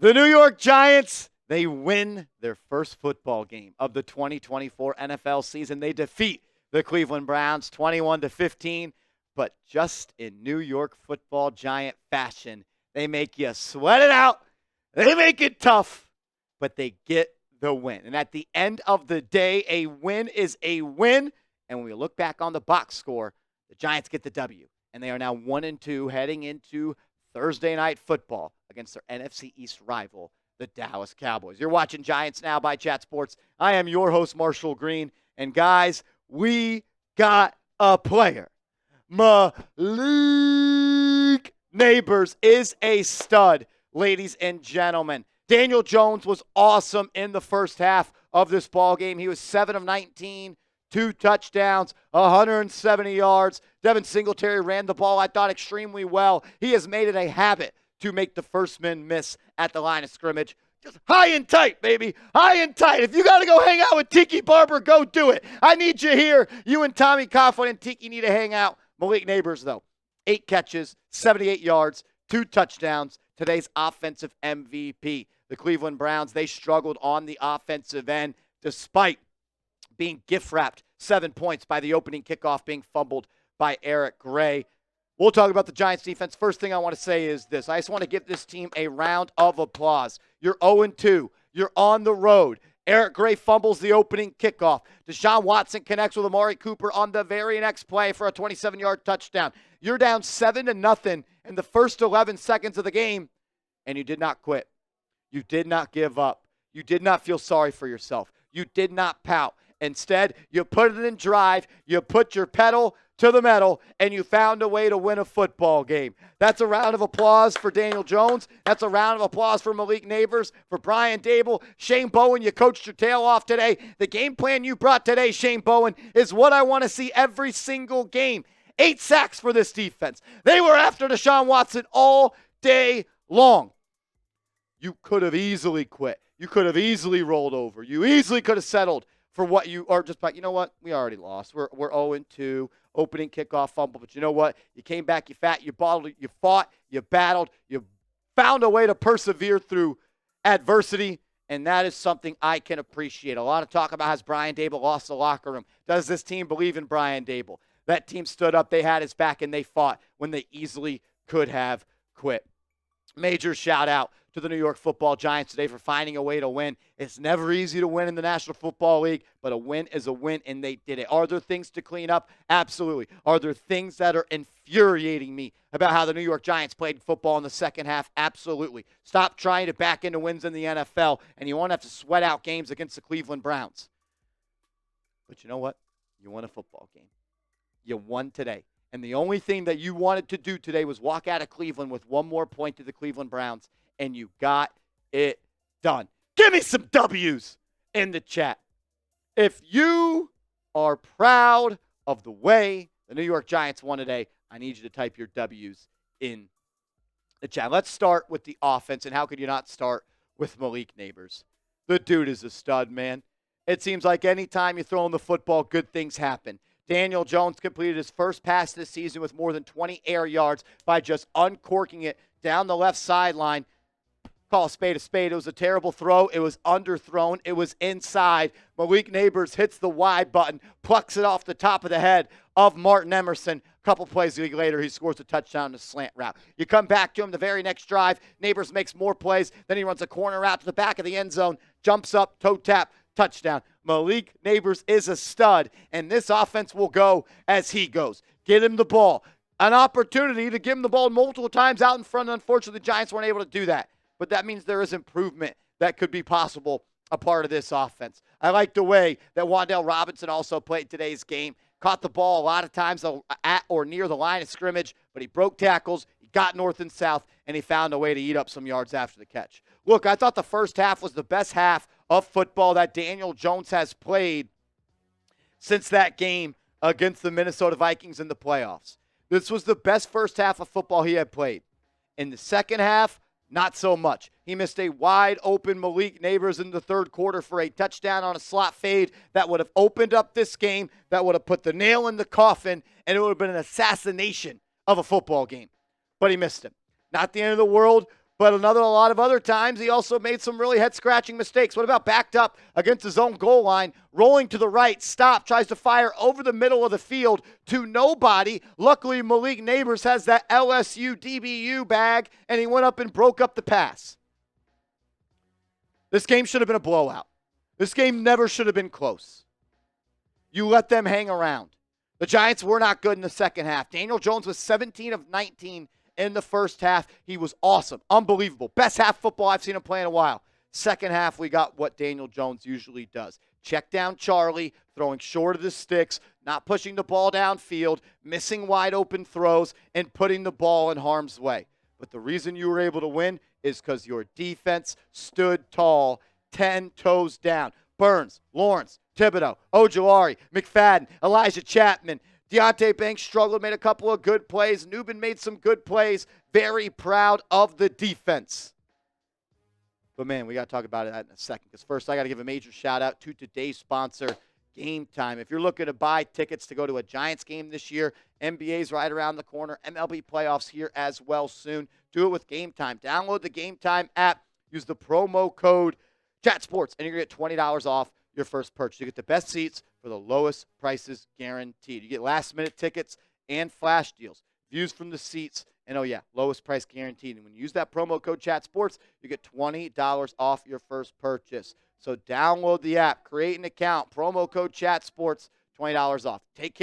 The New York Giants, they win their first football game of the 2024 NFL season. They defeat the Cleveland Browns 21-15, but just in New York football Giant fashion, they make you sweat it out. They make it tough, but they get the win. And at the end of the day, a win is a win. And when we look back on the box score, the Giants get the W. And they are now 1-2 heading into Thursday Night Football against their NFC East rival, the Dallas Cowboys. You're watching Giants Now by Chat Sports. I am your host, Marshall Green. And guys, we got a player. Malik Nabers is a stud, ladies and gentlemen. Daniel Jones was awesome in the first half of this ball game. He was 7 of 19, 2 touchdowns, 170 yards. Devin Singletary ran the ball, I thought, extremely well. He has made it a habit to make the first man miss at the line of scrimmage. Just high and tight, baby. High and tight. If you got to go hang out with Tiki Barber, go do it. I need you here. You and Tommy Coughlin and Tiki need to hang out. Malik Nabers, though, 8 catches, 78 yards, 2 touchdowns. Today's offensive MVP. The Cleveland Browns, they struggled on the offensive end despite being gift-wrapped 7 points by the opening kickoff being fumbled by Eric Gray. We'll talk about the Giants defense. First thing I want to say is this. I just want to give this team a round of applause. You're 0-2. You're on the road. Eric Gray fumbles the opening kickoff. Deshaun Watson connects with Amari Cooper on the very next play for a 27-yard touchdown. You're down 7-0 in the first 11 seconds of the game, and you did not quit. You did not give up. You did not feel sorry for yourself. You did not pout. Instead, you put it in drive, you put your pedal to the metal, and you found a way to win a football game. That's a round of applause for Daniel Jones. That's a round of applause for Malik Nabers, for Brian Dable. Shane Bowen, you coached your tail off today. The game plan you brought today, Shane Bowen, is what I want to see every single game. 8 sacks for this defense. They were after Deshaun Watson all day long. You could have easily quit. You could have easily rolled over. You easily could have settled for what you are just like, you know what? We already lost. We're 0-2, opening kickoff fumble. But you know what? You came back, you fought, you battled, you found a way to persevere through adversity, and that is something I can appreciate. A lot of talk about has Brian Dable lost the locker room. Does this team believe in Brian Dable? That team stood up, they had his back, and they fought when they easily could have quit. Major shout out to the New York Football Giants today for finding a way to win. It's never easy to win in the National Football League, but a win is a win, and they did it. Are there things to clean up? Absolutely. Are there things that are infuriating me about how the New York Giants played football in the second half? Absolutely. Stop trying to back into wins in the NFL, and you won't have to sweat out games against the Cleveland Browns. But you know what? You won a football game. You won today. And the only thing that you wanted to do today was walk out of Cleveland with one more point to the Cleveland Browns, and you got it done. Give me some W's in the chat. If you are proud of the way the New York Giants won today, I need you to type your W's in the chat. Let's start with the offense, and how could you not start with Malik Nabers? The dude is a stud, man. It seems like anytime you throw him the football, good things happen. Daniel Jones completed his first pass this season with more than 20 air yards by just uncorking it down the left sideline. Call a spade a spade. It was a terrible throw. It was underthrown. It was inside. Malik Nabers hits the Y button, plucks it off the top of the head of Martin Emerson. A couple plays later, he scores a touchdown in a slant route. You come back to him the very next drive. Nabers makes more plays. Then he runs a corner route to the back of the end zone, jumps up, toe tap, touchdown. Malik Nabers is a stud, and this offense will go as he goes. Get him the ball. An opportunity to give him the ball multiple times out in front. Unfortunately, the Giants weren't able to do that. But that means there is improvement that could be possible a part of this offense. I like the way that Wan'Dale Robinson also played today's game. Caught the ball a lot of times at or near the line of scrimmage, but he broke tackles, he got north and south, and he found a way to eat up some yards after the catch. Look, I thought the first half was the best half of football that Daniel Jones has played since that game against the Minnesota Vikings in the playoffs. This was the best first half of football he had played. In the second half, not so much. He missed a wide open Malik Nabers in the third quarter for a touchdown on a slot fade that would have opened up this game, that would have put the nail in the coffin, and it would have been an assassination of a football game. But he missed him. Not the end of the world. But a lot of other times, he also made some really head-scratching mistakes. What about backed up against his own goal line, rolling to the right, stop, tries to fire over the middle of the field to nobody. Luckily, Malik Nabers has that LSU DBU bag, and he went up and broke up the pass. This game should have been a blowout. This game never should have been close. You let them hang around. The Giants were not good in the second half. Daniel Jones was 17 of 19 in the first half. He was awesome. Unbelievable. Best half football I've seen him play in a while. Second half, we got what Daniel Jones usually does. Check down Charlie, throwing short of the sticks, not pushing the ball downfield, missing wide open throws, and putting the ball in harm's way. But the reason you were able to win is because your defense stood tall, 10 toes down. Burns, Lawrence, Thibodeaux, Ojulari, McFadden, Elijah Chapman. Deonte Banks struggled, made a couple of good plays. Newbin made some good plays. Very proud of the defense. But, man, we got to talk about that in a second. Because first, I got to give a major shout-out to today's sponsor, Game Time. If you're looking to buy tickets to go to a Giants game this year, NBA's right around the corner. MLB playoffs here as well soon. Do it with Game Time. Download the Game Time app. Use the promo code ChatSports, and you're going to get $20 off your first purchase. You get the best seats for the lowest prices guaranteed. You get last-minute tickets and flash deals, views from the seats, and, oh, yeah, lowest price guaranteed. And when you use that promo code ChatSports, you get $20 off your first purchase. So download the app, create an account, promo code ChatSports, $20 off. Take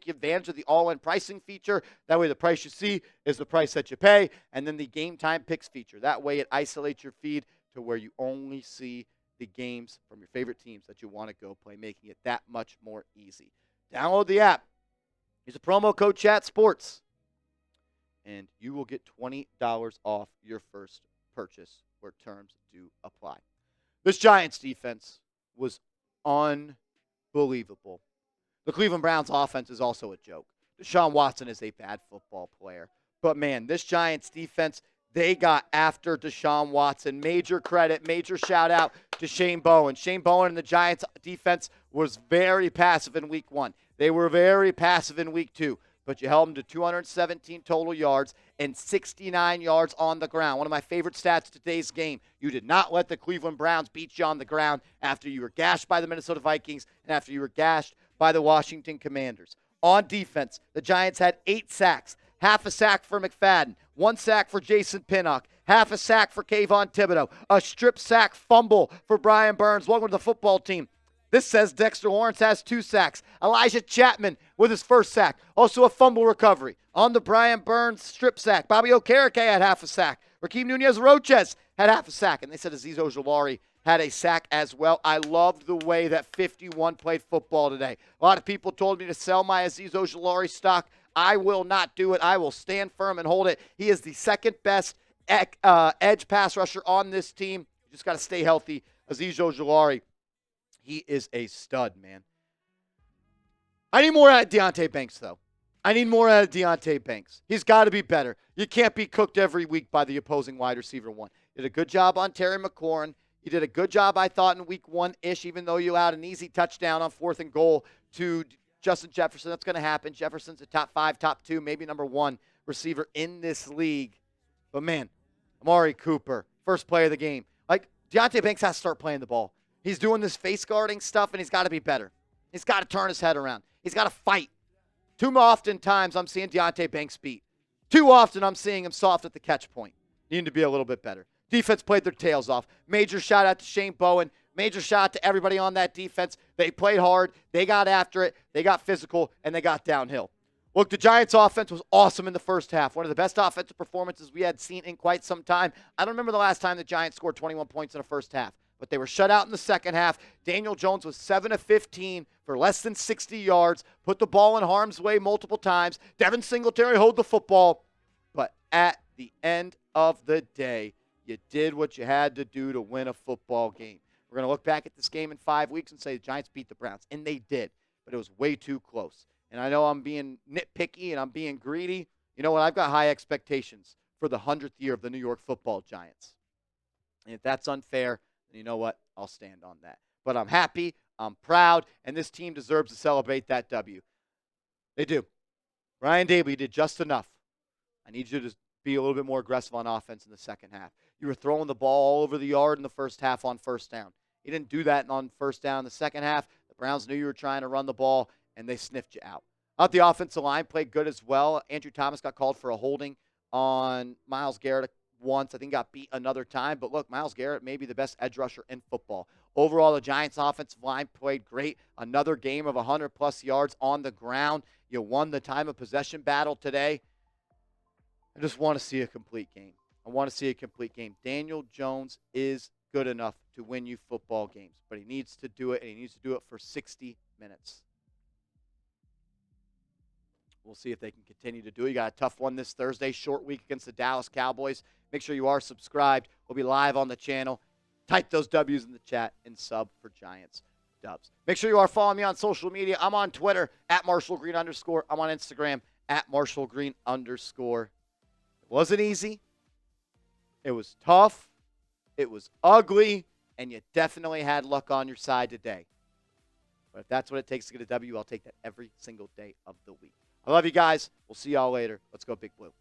advantage of the all-in pricing feature. That way the price you see is the price that you pay. And then the Game Time Picks feature. That way it isolates your feed to where you only see the games from your favorite teams that you want to go play, making it that much more easy. Download the app. Use the promo code ChatSports, and you will get $20 off your first purchase where terms do apply. This Giants defense was unbelievable. The Cleveland Browns offense is also a joke. Deshaun Watson is a bad football player. But, man, this Giants defense, they got after Deshaun Watson. Major credit, major shout-out to Shane Bowen. Shane Bowen and the Giants defense was very passive in week 1. They were very passive in week 2. But you held them to 217 total yards and 69 yards on the ground. One of my favorite stats of today's game. You did not let the Cleveland Browns beat you on the ground after you were gashed by the Minnesota Vikings and after you were gashed by the Washington Commanders. On defense, the Giants had 8 sacks. Half a sack for McFadden, 1 sack for Jason Pinnock, half a sack for Kayvon Thibodeaux, a strip sack fumble for Brian Burns. Welcome to the football team. This says Dexter Lawrence has 2 sacks. Elijah Chapman with his first sack. Also a fumble recovery on the Brian Burns strip sack. Bobby Okereke had half a sack. Rakeem Nunez-Roches had half a sack. And they said Azeez Ojulari had a sack as well. I loved the way that 51 played football today. A lot of people told me to sell my Azeez Ojulari stock. I will not do it. I will stand firm and hold it. He is the second best edge pass rusher on this team. You just got to stay healthy. Azeez Ojulari, he is a stud, man. I need more out of Deonte Banks, though. I need more out of Deonte Banks. He's got to be better. You can't be cooked every week by the opposing wide receiver one. You did a good job on Terry McLaurin. You did a good job, I thought, in week 1-ish, even though you allowed an easy touchdown on 4th and goal to Justin Jefferson. That's going to happen. Jefferson's a top 5, top 2, maybe number 1 receiver in this league. But, man, Amari Cooper, first play of the game. Like, Deonte Banks has to start playing the ball. He's doing this face guarding stuff, and he's got to be better. He's got to turn his head around. He's got to fight. Too often times I'm seeing Deonte Banks beat. Too often I'm seeing him soft at the catch point. Need to be a little bit better. Defense played their tails off. Major shout out to Shane Bowen. Major shout out to everybody on that defense. They played hard. They got after it. They got physical, and they got downhill. Look, the Giants' offense was awesome in the first half. One of the best offensive performances we had seen in quite some time. I don't remember the last time the Giants scored 21 points in the first half, but they were shut out in the second half. Daniel Jones was 7 of 15 for less than 60 yards, put the ball in harm's way multiple times. Devin Singletary held the football, but at the end of the day, you did what you had to do to win a football game. We're going to look back at this game in 5 weeks and say the Giants beat the Browns, and they did, but it was way too close. And I know I'm being nitpicky and I'm being greedy. You know what? I've got high expectations for the 100th year of the New York Football Giants. And if that's unfair, then you know what? I'll stand on that. But I'm happy, I'm proud, and this team deserves to celebrate that W. They do. Ryan Daly did just enough. I need you to be a little bit more aggressive on offense in the second half. You were throwing the ball all over the yard in the first half on first down. You didn't do that on first down in the second half. The Browns knew you were trying to run the ball, and they sniffed you out. Out the offensive line played good as well. Andrew Thomas got called for a holding on Myles Garrett once. I think got beat another time. But look, Myles Garrett may be the best edge rusher in football. Overall, the Giants' offensive line played great. Another game of 100-plus yards on the ground. You won the time of possession battle today. I just want to see a complete game. I want to see a complete game. Daniel Jones is good enough to win you football games, but he needs to do it, and he needs to do it for 60 minutes. We'll see if they can continue to do it. You got a tough one this Thursday, short week against the Dallas Cowboys. Make sure you are subscribed. We'll be live on the channel. Type those W's in the chat and sub for Giants Dubs. Make sure you are following me on social media. I'm on Twitter @MarshallGreen_. I'm on Instagram @MarshallGreen_. It wasn't easy. It was tough. It was ugly. And you definitely had luck on your side today. But if that's what it takes to get a W, I'll take that every single day of the week. I love you guys. We'll see y'all later. Let's go Big Blue.